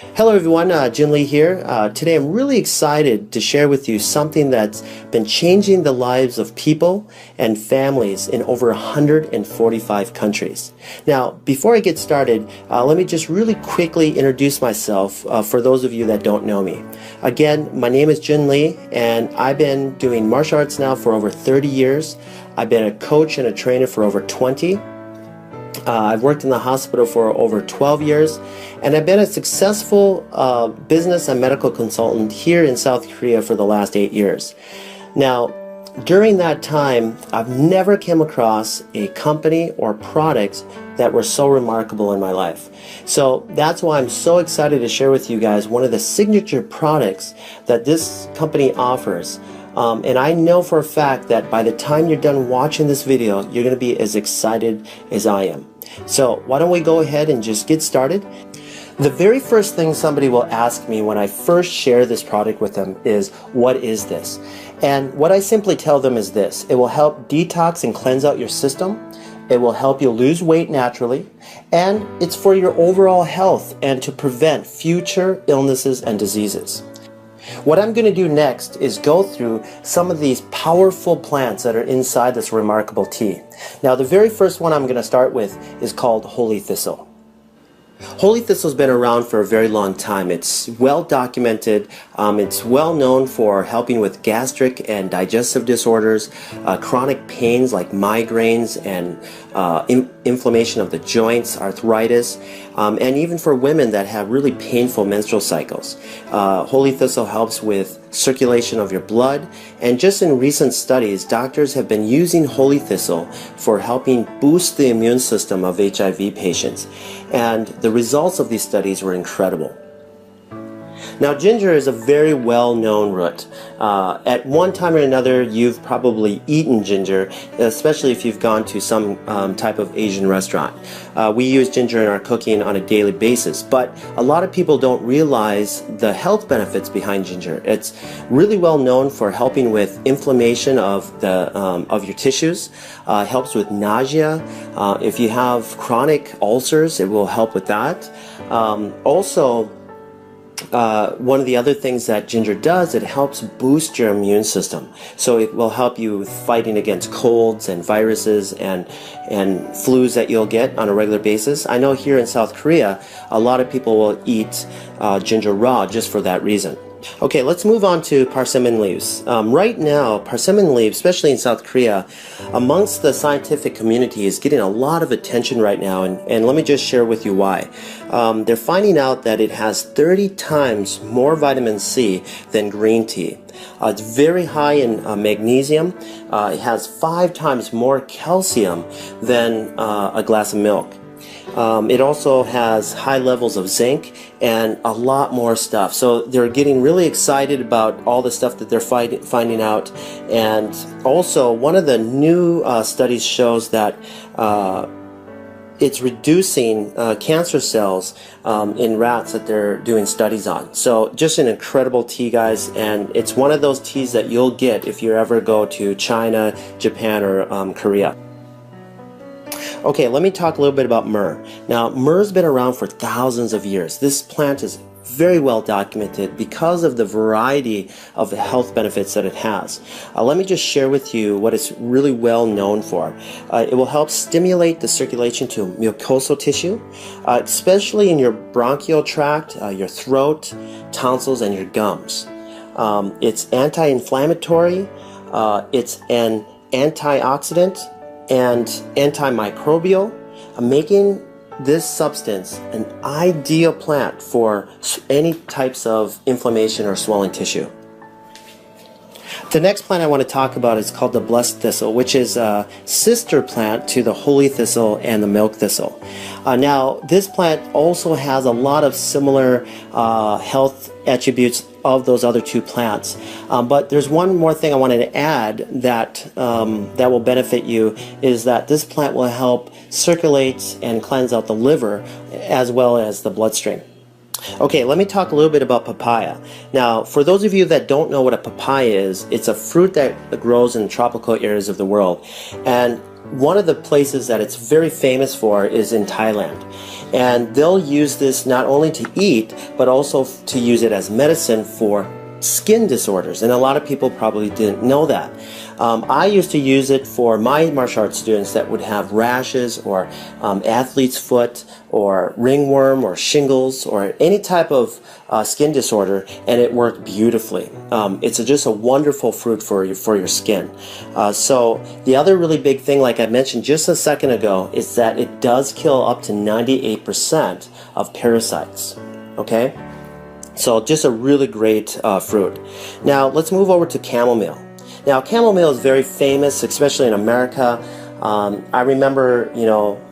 Hello everyone, Jin Lee here. Today I'm really excited to share with you something that's been changing the lives of people and families in over 145 countries. Now, before I get started, let me just really quickly introduce myself for those of you that don't know me. Again, my name is Jin Lee and I've been doing martial arts now for over 30 years. I've been a coach and a trainer for over 20. I've worked in the hospital for over 12 years, and I've been a successful business and medical consultant here in South Korea for the last 8 years. Now, during that time, I've never came across a company or products that were so remarkable in my life. So that's why I'm so excited to share with you guys one of the signature products that this company offers. And I know for a fact that by the time you're done watching this video, you're going to be as excited as I am. So why don't we go ahead and just get started? The very first thing somebody will ask me when I first share this product with them is, what is this? And what I simply tell them is this: it will help detox and cleanse out your system. It will help you lose weight naturally, and it's for your overall health and to prevent future illnesses and diseases. What I'm going to do next is go through some of these powerful plants that are inside this remarkable tea. Now, the very first one I'm going to start with is called holy thistle. Holy thistle's been around for a very long time. It's well documented. It's well known for helping with gastric and digestive disorders, chronic pains like migraines and inflammation of the joints, arthritis, and even for women that have really painful menstrual cycles. Holy thistle helps with circulation of your blood, and just in recent studies, doctors have been using holy thistle for helping boost the immune system of HIV patients, and the results of these studies were incredible. Now, ginger is a very well-known root. At one time or another, you've probably eaten ginger, especially if you've gone to some type of Asian restaurant. We use ginger in our cooking on a daily basis, but a lot of people don't realize the health benefits behind ginger. It's really well known for helping with inflammation of your tissues. Helps with nausea. If you have chronic ulcers, it will help with that. One of the other things that ginger does, it helps boost your immune system. So it will help you with fighting against colds and viruses and flus that you'll get on a regular basis. I know here in South Korea, a lot of people will eat ginger raw just for that reason. Okay, let's move on to persimmon leaves. Right now, persimmon leaves, especially in South Korea, amongst the scientific community is getting a lot of attention right now, and let me just share with you why. They're finding out that it has 30 times more vitamin C than green tea. It's very high in magnesium. It has 5 times more calcium than a glass of milk. It also has high levels of zinc and a lot more stuff. So they're getting really excited about all the stuff that they're finding out. And also, one of the new studies shows that it's reducing cancer cells in rats that they're doing studies on. So just an incredible tea, guys, and it's one of those teas that you'll get if you ever go to China, Japan, or Korea. Okay, let me talk a little bit about myrrh. Now, myrrh's been around for thousands of years. This plant is very well documented because of the variety of the health benefits that it has. Let me just share with you what it's really well known for. It will help stimulate the circulation to mucosal tissue, especially in your bronchial tract, your throat, tonsils, and your gums. It's anti-inflammatory, it's an antioxidant, and antimicrobial, making this substance an ideal plant for any types of inflammation or swelling tissue. The next plant I want to talk about is called the blessed thistle, which is a sister plant to the holy thistle and the milk thistle. Now, this plant also has a lot of similar health attributes of those other two plants, but there's one more thing I wanted to add that that will benefit you, is that this plant will help circulate and cleanse out the liver as well as the bloodstream. Okay, let me talk a little bit about papaya. Now, for those of you that don't know what a papaya is, it's a fruit that grows in tropical areas of the world. And one of the places that it's very famous for is in Thailand. And they'll use this not only to eat, but also to use it as medicine for skin disorders. And a lot of people probably didn't know that. I used to use it for my martial arts students that would have rashes or athlete's foot or ringworm or shingles or any type of skin disorder, and it worked beautifully. It's just a wonderful fruit for your skin. So the other really big thing, like I mentioned just a second ago, is that it does kill up to 98% of parasites. Okay? So just a really great fruit. Now let's move over to chamomile. Now chamomile is very famous, especially in America. I remember,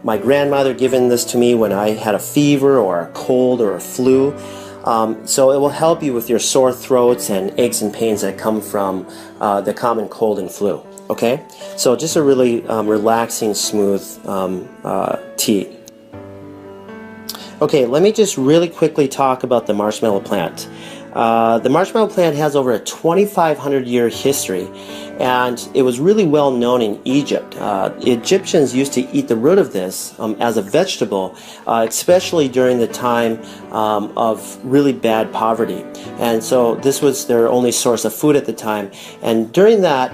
my grandmother giving this to me when I had a fever or a cold or a flu. So it will help you with your sore throats and aches and pains that come from the common cold and flu. Okay? So just a really relaxing, smooth tea. Okay, let me just really quickly talk about the marshmallow plant. The marshmallow plant has over a 2,500-year history, and it was really well known in Egypt. Egyptians used to eat the root of this as a vegetable, especially during the time of really bad poverty. And so this was their only source of food at the time. And during that,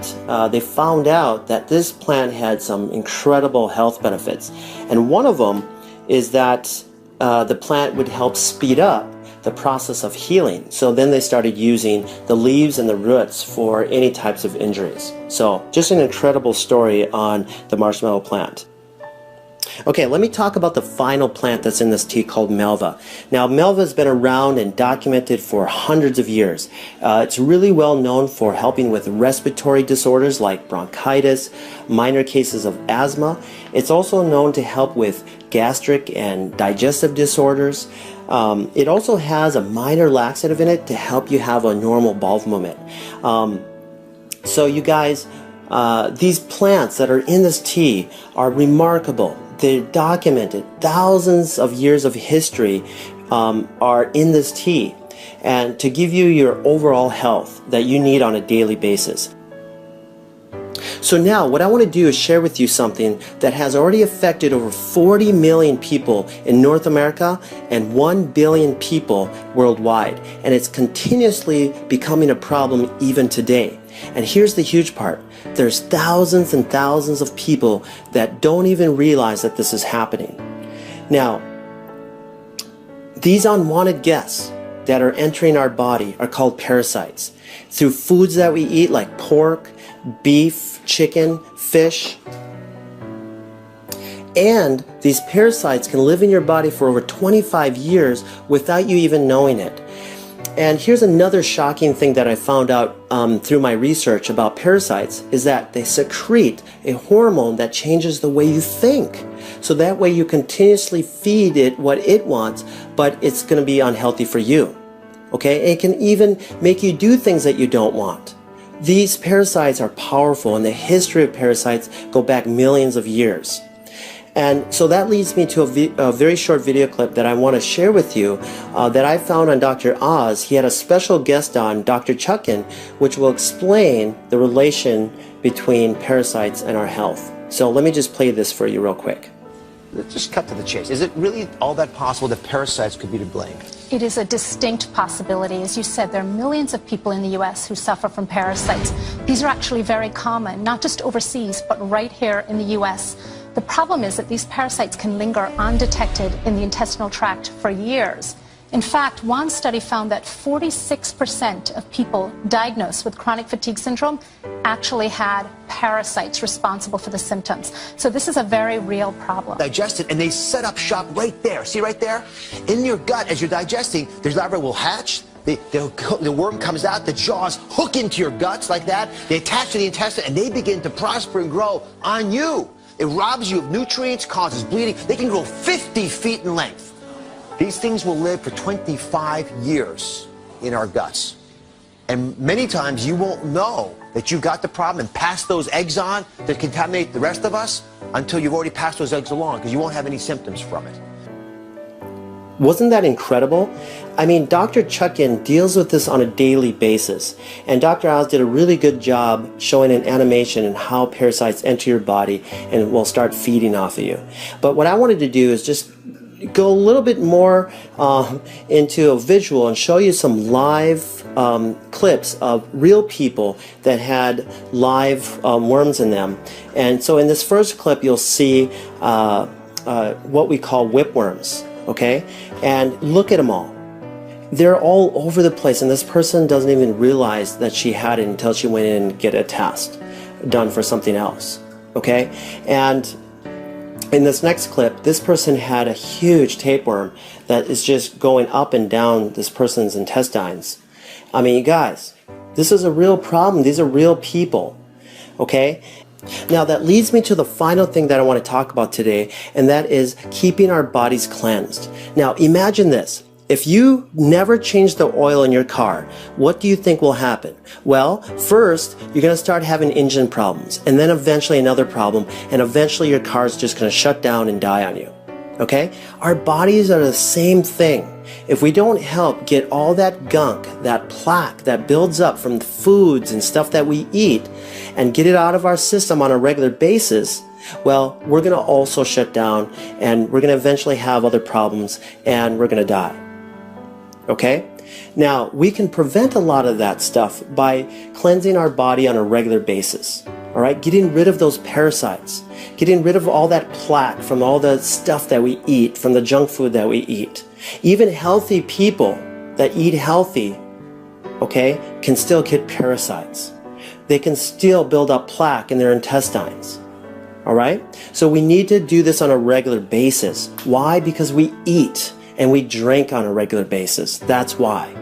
they found out that this plant had some incredible health benefits. And one of them is that the plant would help speed up the process of healing. So then they started using the leaves and the roots for any types of injuries. So just an incredible story on the marshmallow plant. Okay, let me talk about the final plant that's in this tea called Melva. Now, Melva has been around and documented for hundreds of years. It's really well known for helping with respiratory disorders like bronchitis, minor cases of asthma. It's also known to help with gastric and digestive disorders. It also has a minor laxative in it to help you have a normal bowel movement. So you guys, these plants that are in this tea are remarkable. They're documented. Thousands of years of history are in this tea, and to give you your overall health that you need on a daily basis. So now what I want to do is share with you something that has already affected over 40 million people in North America and 1 billion people worldwide, and it's continuously becoming a problem even today. And here's the huge part. There's thousands and thousands of people that don't even realize that this is happening. Now, these unwanted guests that are entering our body are called parasites. Through foods that we eat like pork, beef, chicken, fish. And these parasites can live in your body for over 25 years without you even knowing it. And here's another shocking thing that I found out through my research about parasites is that they secrete a hormone that changes the way you think. So that way you continuously feed it what it wants, but it's going to be unhealthy for you. Okay? It can even make you do things that you don't want. These parasites are powerful, and the history of parasites go back millions of years. And so that leads me to a very short video clip that I want to share with you that I found on Dr. Oz. He had a special guest on, Dr. Chuckin, which will explain the relation between parasites and our health. So let me just play this for you real quick. Let's just cut to the chase. Is it really all that possible that parasites could be to blame? It is a distinct possibility. As you said, there are millions of people in the U.S. who suffer from parasites. These are actually very common, not just overseas, but right here in the U.S. The problem is that these parasites can linger undetected in the intestinal tract for years. In fact, one study found that 46% of people diagnosed with chronic fatigue syndrome actually had parasites responsible for the symptoms. So this is a very real problem. Digest it, and they set up shop right there. See right there? In your gut, as you're digesting, there's larvae will hatch. The worm comes out, the jaws hook into your guts like that. They attach to the intestine, and they begin to prosper and grow on you. It robs you of nutrients, causes bleeding. They can grow 50 feet in length. These things will live for 25 years in our guts. And many times you won't know that you got the problem and pass those eggs on that contaminate the rest of us until you've already passed those eggs along, because you won't have any symptoms from it. Wasn't that incredible? I mean, Dr. Chuckin deals with this on a daily basis, and Dr. Oz did a really good job showing an animation and how parasites enter your body and will start feeding off of you. But what I wanted to do is just go a little bit more into a visual and show you some live clips of real people that had live worms in them. And so in this first clip, you'll see what we call whipworms, okay? And look at them all. They're all over the place, and this person doesn't even realize that she had it until she went in and get a test done for something else, okay? And in this next clip, this person had a huge tapeworm that is just going up and down this person's intestines. I mean, you guys, this is a real problem. These are real people, okay? Now that leads me to the final thing that I want to talk about today, and that is keeping our bodies cleansed. Now imagine this. If you never change the oil in your car, what do you think will happen? Well, first, you're going to start having engine problems, and then eventually another problem, and eventually your car's just going to shut down and die on you. Okay? Our bodies are the same thing. If we don't help get all that gunk, that plaque that builds up from the foods and stuff that we eat, and get it out of our system on a regular basis, well, we're going to also shut down, and we're going to eventually have other problems, and we're going to die. Okay? Now, we can prevent a lot of that stuff by cleansing our body on a regular basis. All right? Getting rid of those parasites. Getting rid of all that plaque from all the stuff that we eat, from the junk food that we eat. Even healthy people that eat healthy, okay, can still get parasites. They can still build up plaque in their intestines. All right? So we need to do this on a regular basis. Why? Because we eat and we drink on a regular basis. That's why.